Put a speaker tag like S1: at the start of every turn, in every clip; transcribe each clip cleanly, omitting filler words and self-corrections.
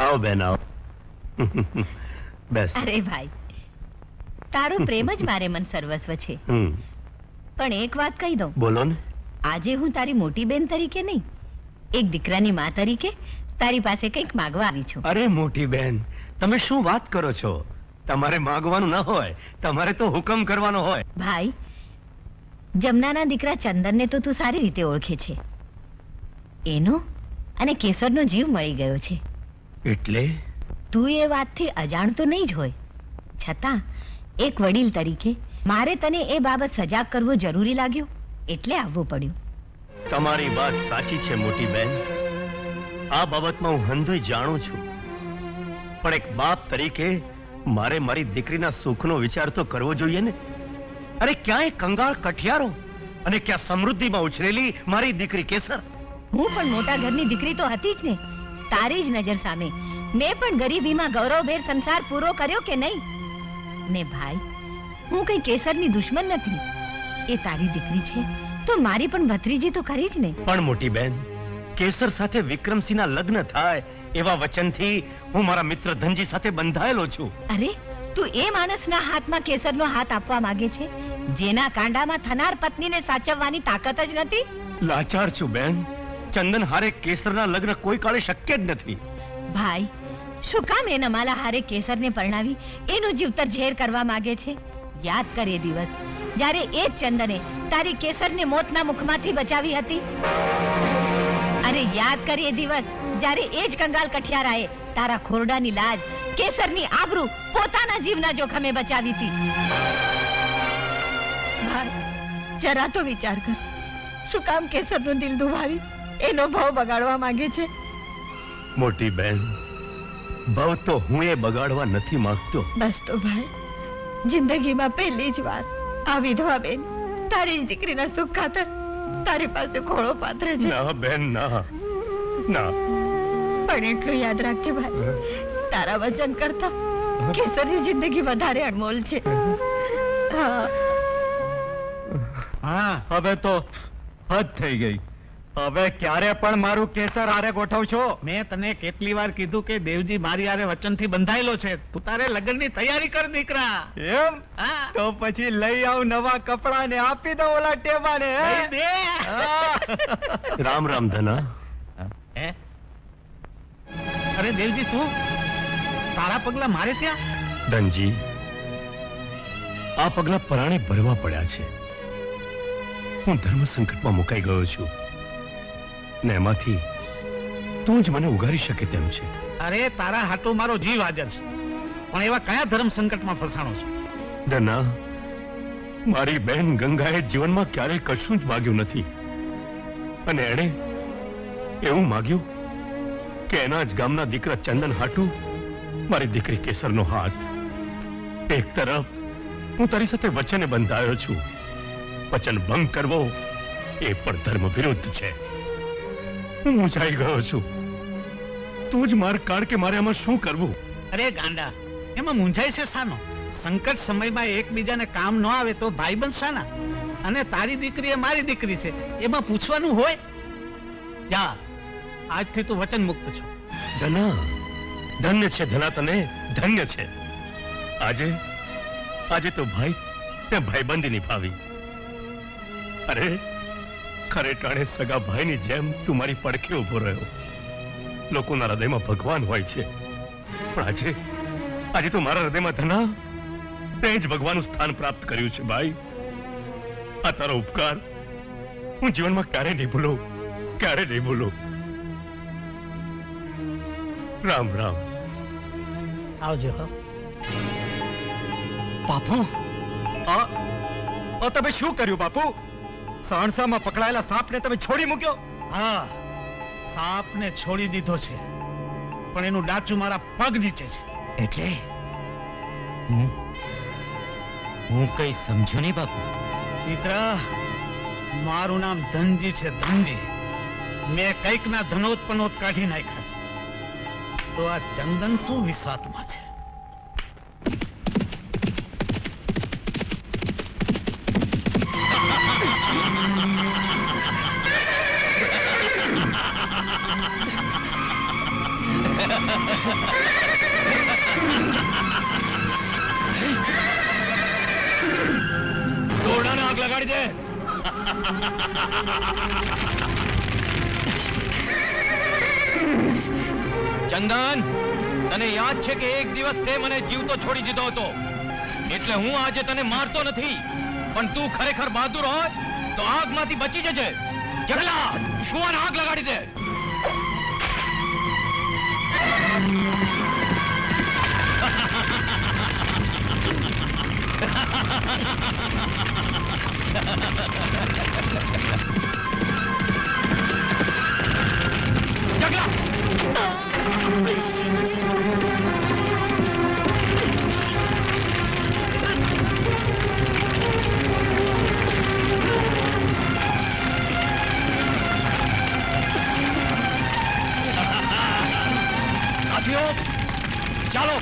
S1: આવો બેન આવો. બેસ.
S2: અરે ભાઈ, તારો પ્રેમ જ મારે મન સર્વસ્વ છે. પણ એક વાત કહી દઉં.
S1: બોલો ને.
S2: આજે હું તારી મોટી બેન તરીકે નહીં, એક દીકરાની માં તરીકે તારી પાસે કંઈક માંગવા આવી છું.
S1: અરે મોટી બેન, તમે શું વાત કરો છો? તમારે માંગવાનું ના હોય, તમારે તો હુકમ કરવાનો હોય.
S2: ભાઈ, જમનાના દીકરા ચંદનને તો તું સારી રીતે ઓળખે છે. એનો અને કેસરનો જીવ મળી ગયો છે.
S1: એટલે
S2: તું એ વાતથી અજાણ તો નહીં જ હોય, છતાં એક વડીલ તરીકે મારે તને એ બાબત સજાગ કરવો જરૂરી લાગ્યો, એટલે આવવું પડ્યું.
S1: તમારી વાત સાચી છે મોટી બેન. આ બાબતમાં હું હંધોય જાણું છું, પણ એક બાપ તરીકે મારે મારી દીકરીના સુખનો વિચાર તો કરવો જોઈએ ને. અરે ક્યાંય કંગાળ કઠિયારો અને ક્યાં સમૃદ્ધિમાં ઉછરેલી મારી દીકરી કેસર.
S2: હું પણ મોટા ઘરની દીકરી તો હતી જ ને. તારી જ નજર સામે મેં પણ ગરીબીમાં ગૌરવભેર સંસાર પૂરો કર્યો કે નહીં? ને ભાઈ, હું કઈ કેસરની દુશ્મન નથી. એ તારી દીકરી છે તો મારી પણ ભત્રીજી તો ખરી જ ને.
S1: પણ મોટી બેન, કેસર સાથે વિક્રમસિંહના લગ્ન થાય એવા વચનથી હું મારા મિત્ર ધનજી સાથે બંધાયેલો છું.
S2: અરે, તું એ માણસના હાથમાં કેસરનો હાથ આપવા માંગે છે જેના કાંડામાં થનાર પત્નીને સાચવવાની તાકાત જ નથી?
S1: લાચાર છું બેન. ચંદન હારે કેસરના લગ્ન કોઈ કાળે શક્ય જ નથી.
S2: ભાઈ, શું કામ એ નમાલા હારે કેસરને પરણાવી એનું જીવતર ઝેર કરવા માંગે છે? યાદ કર એ દિવસ જ્યારે એ જ ચંદને તારી કેસરને મોતના મુખમાંથી બચાવી હતી. અરે યાદ કર એ દિવસ જ્યારે એ જ કંગાલ કઠિયારાએ તારા ખોરડાની લાજ, કેસરની આબરૂ પોતાના જીવના જોખમે બચાવી હતી. ભાઈ, જરા તો વિચાર કર. શું કામ કેસરનું દિલ દુભાવી એનો ભાવ બગાડવા માંગે છે?
S1: મોટી બેન, ભાવ તો હું એ બગાડવા નથી માંગતો.
S2: બસ તો ભાઈ, જિંદગીમાં પહેલી જ વાર આ વિધવા બેન તારી જ દીકરીના સુખ ખાતર તારી પાસે ખોળો પાથરે છે.
S1: ના બેન, ના ના.
S2: પણ એટલું યાદ રાખજે ભાઈ, તારા વચન કરતા કેસરની જિંદગી વધારે અનમોલ છે.
S3: હા, હવે તો હદ થઈ ગઈ. હવે ક્યારે પણ મારું કેસર આરે ગોઠવશો? મેં તને કેટલી વાર કીધું કે દેવજી મારી આરે વચનથી બંધાયેલો છે. તું તારે લગ્નની તૈયારી કર દીકરા. એમ? તો પછી લઈ આવ નવા કપડા ને આપી દો ઓલા ટેબાને.
S1: રામ રામ ધના.
S3: અરે દેવજી, તું તારા પગલા મારે ત્યાં?
S1: ધનજી, આ પગલા પરાણે ભરવા પડ્યા છે. હું ધર્મ સંકટમાં મુકાઈ ગયો છું ને એમાંથી તું જ મને ઉગારી શકે તેમ છે.
S3: અરે, તારા હાટો મારો જીવ હાજર છે, પણ એવા કયા ધર્મ સંકટમાં ફસાણો છે?
S1: ધના, મારી બહેન ગંગાએ જીવનમાં ક્યારેય કશું જ માગ્યું નથી, અને એણે એવું માગ્યું કે એના જ ગામના દીકરા ચંદન હાટુ મારી દીકરી કેસરનો હાથ. એક તરફ હું તારી સાથે વચને બંધાયો છું, વચન ભંગ કરવો એ પણ ધર્મ વિરુદ્ધ છે. હું મૂંઝાઈ ગયો છું. તું જ માર કાઢ કે મારે આમાં શું કરવું?
S3: અરે ગાંડા, એમાં મૂંઝાય છે સાનો? સંકટ સમયમાં એકબીજાને કામ ન આવે તો ભાઈબંધ શાના? અને તારી દીકરી એ મારી દીકરી છે, એમાં પૂછવાનું હોય? જા, આજથી તું વચન મુક્ત છો.
S1: ધના, ધન્ય છે ધના, તને ધન્ય છે. આજે તો ભાઈ તે ભાઈબંધી નિભાવી. અરે, ખરે ટાણે સગા ભાઈની જેમ તું મારી પડખે ઉભો રહ્યો. લોકોના હૃદયમાં ભગવાન હોય છે, પણ આજે તો મારા હૃદયમાં ધના તે જ ભગવાનનું સ્થાન પ્રાપ્ત કર્યું છે. ભાઈ, આ તારો ઉપકાર હું જીવનમાં ક્યારે નહીં ભૂલું, ક્યારે નહીં ભૂલું. રામ રામ.
S3: આવજો.
S4: બાપુ, તમે શું કર્યું બાપુ? સહણસામાં પકડાયેલા સાપને તમે છોડી મૂક્યો?
S3: હા, સાપને છોડી દીધો છે, પણ એનું ડાચું મારા પગ નીચે છે.
S4: એટલે હું કઈ સમજો નહીં બાપુ.
S3: દીકરા, મારું નામ ધનજી છે, ધનજી. મેં કઈક ના ધનોત પનોત કાઢી નાખ્યા છે. તો આ ચંદન શું વિસાતમાં છે?
S1: દોરડાને આગ લગાડી દે. ચંદન, તને યાદ છે કે એક દિવસ તે મને જીવતો છોડી દીધો હતો, એટલે હું આજે તને મારતો નથી, પણ તું ખરેખર બહાદુર હોય તો આગમાંથી બચી જજે. જગલા, કુવાને આગ લગાડી દે. જગલા, સાથીઓ, ચાલો.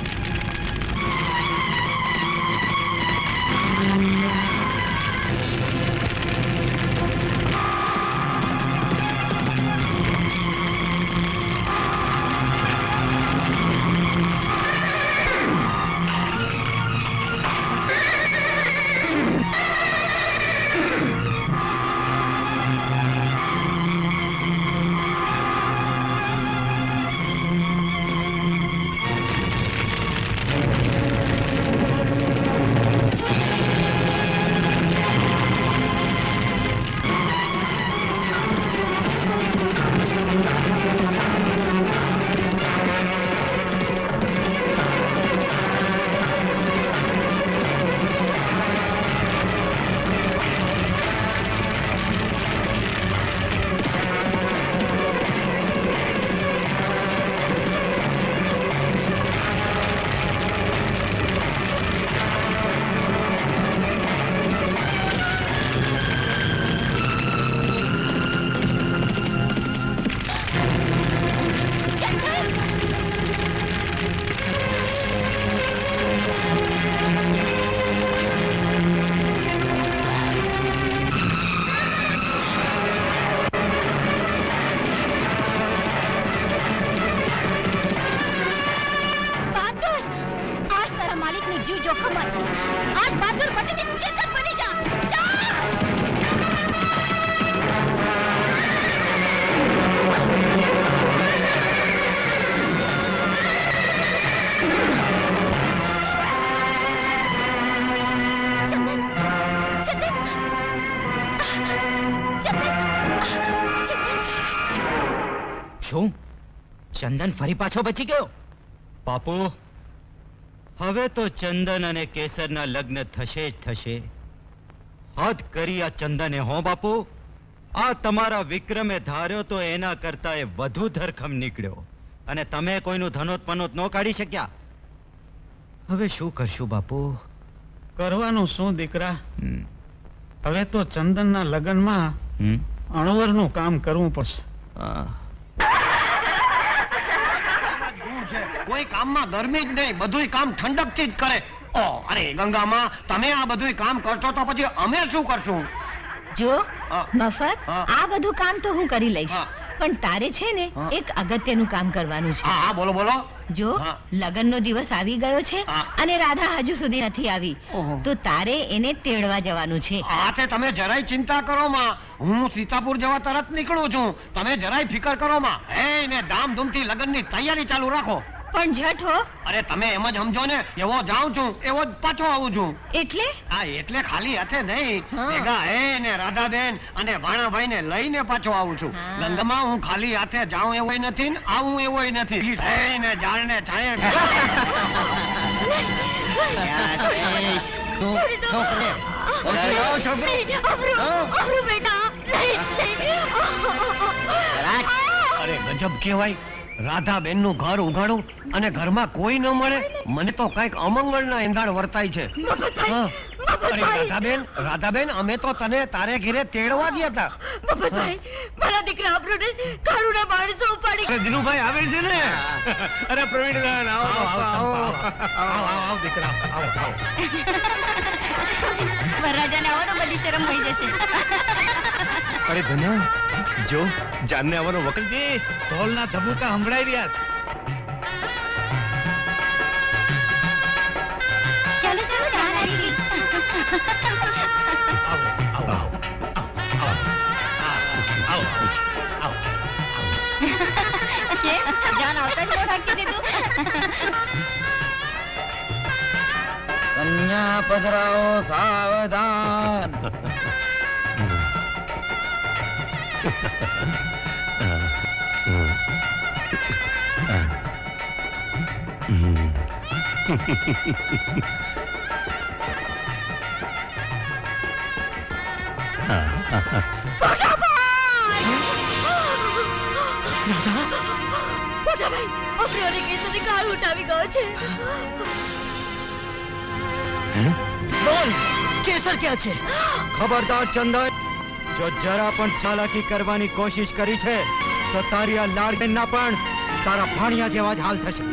S2: બહાદુર, આજ તારા માલિકની જીવ જોખમમાં છે. આજ બહાદુર બનીને ચેતક બની જા. જા! ચંદન, ચંદન, ચંદન.
S4: શું ચંદન ફરી પાછો બચી ગયો? બાપુ, હવે તો ચંદન અને કેસરના લગ્ન થશે જ થશે. હદ કરી આ ચંદને. હો બાપુ, આ તમારા વિક્રમે ધાર્યો તો એના કરતા એ વધુ ધરખમ નીકળ્યો, અને તમે કોઈનું ધનોત પનોત ન કાઢી શક્યા. હવે શું કરશું બાપુ?
S3: કરવાનું શું દીકરા?
S4: હમ,
S3: હવે તો ચંદનના લગ્નમાં
S4: હમ,
S3: અણવરનું કામ કરવું પડશે.
S4: આ,
S5: કોઈ કામમાં ગરમી જ નહીં, બધું કામ ઠંડકથી જ કરે. ઓ અરે ગંગામાં, તમે આ બધું કામ કરશો તો પછી અમે શું કરશું?
S2: જો
S5: હા.
S2: મફત,
S5: હા.
S2: આ બધું કામ તો હું કરી લઈશ,
S5: હા.
S2: પણ તારે છે ને
S5: હા.
S2: એક અગત્યનું કામ કરવાનું છે.
S5: હા હા, બોલો બોલો.
S2: જો
S5: હા.
S2: લગનનો દિવસ આવી ગયો છે
S5: હા.
S2: અને રાધા હજુ સુધી નથી આવી,
S5: ઓહો.
S2: તો તારે એને તેડવા જવાનું છે.
S5: હા તે તમે જરાય ચિંતા કરો માં, હું સીતાપુર જવા તરત નીકળું છું. તમે જરાય ફિકર કરો માં. હે ને ધામધૂમથી લગનની તૈયારી ચાલુ રાખો.
S2: પણ જટ હો.
S5: અરે તમે એમ જ સમજો ને, એવો જાઉં છું એવો જ પાછો આવું છું.
S2: એટલે
S5: હા એટલે ખાલી હાથે નહીં,
S2: હા.
S5: ભેગા હે ને રાધાબેન અને ભાણાભાઈ ને લઈને પાછો આવું છું.
S2: હા.
S5: ગંગામાં હું ખાલી હાથે જાઉં એવોય નથી ને આવું એવોય નથી. હે ને જાણને છાંયે અરે ગજબ કહેવાય. રાધાબેન નું ઘર ઉઘાડું અને ઘરમાં કોઈ ન મળે. મને તો કઈક અમંગળના એંધાણ વર્તાય છે. હા. અરે રાધાબેન અમે તો તને તારે ઘરે તેડવા ગયા હતા.
S2: મારા દીકરા આપણને કાળુના માણસો ઉપાડી
S5: અરે દિનુભાઈ આવે છે ને.
S1: અરે પ્રવીણદાન, આવો, આવો,
S5: આવ દીકરા આવ.
S2: વરરાજાને આવો તો બધી શરમ થઈ જશે.
S1: અરે ધના, જો જાનને આવવાનો વખત છે.
S3: ઢોલના ધબુકા સંભળાઈ રહ્યા છે.
S2: કેમ જાન આવતા જ મોં ઢાંકી દીધું?
S4: કન્યા પધરાવો સાવધાન.
S2: મોટાભાઈ, અપ્રિયોની કેસરી કાળ ઉઠાવી ગયો છે.
S4: બોલ, કેસર ક્યાં છે? ખબરદાર ચંદન, જો જરા પણ ચાલાકી કરવાની કોશિશ કરી છે તો તારી આ લાડબેનના પણ તારા ભાણિયા જેવા જ હાલ થશે.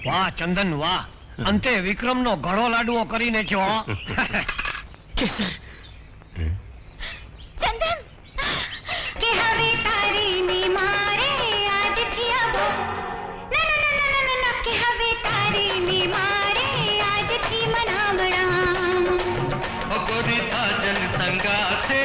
S5: વાહ ચંદન વાહ, અંતે વિક્રમનો ઘણો લાડવો કરી નાખ્યો.
S2: ચંદન કે હવે તારી ની મારે આજ જીવો ના ના ના ના ના ના કે હવે તારી ની મારે આજ જી મનાવડા
S4: ગોરી તાજન સંગા છે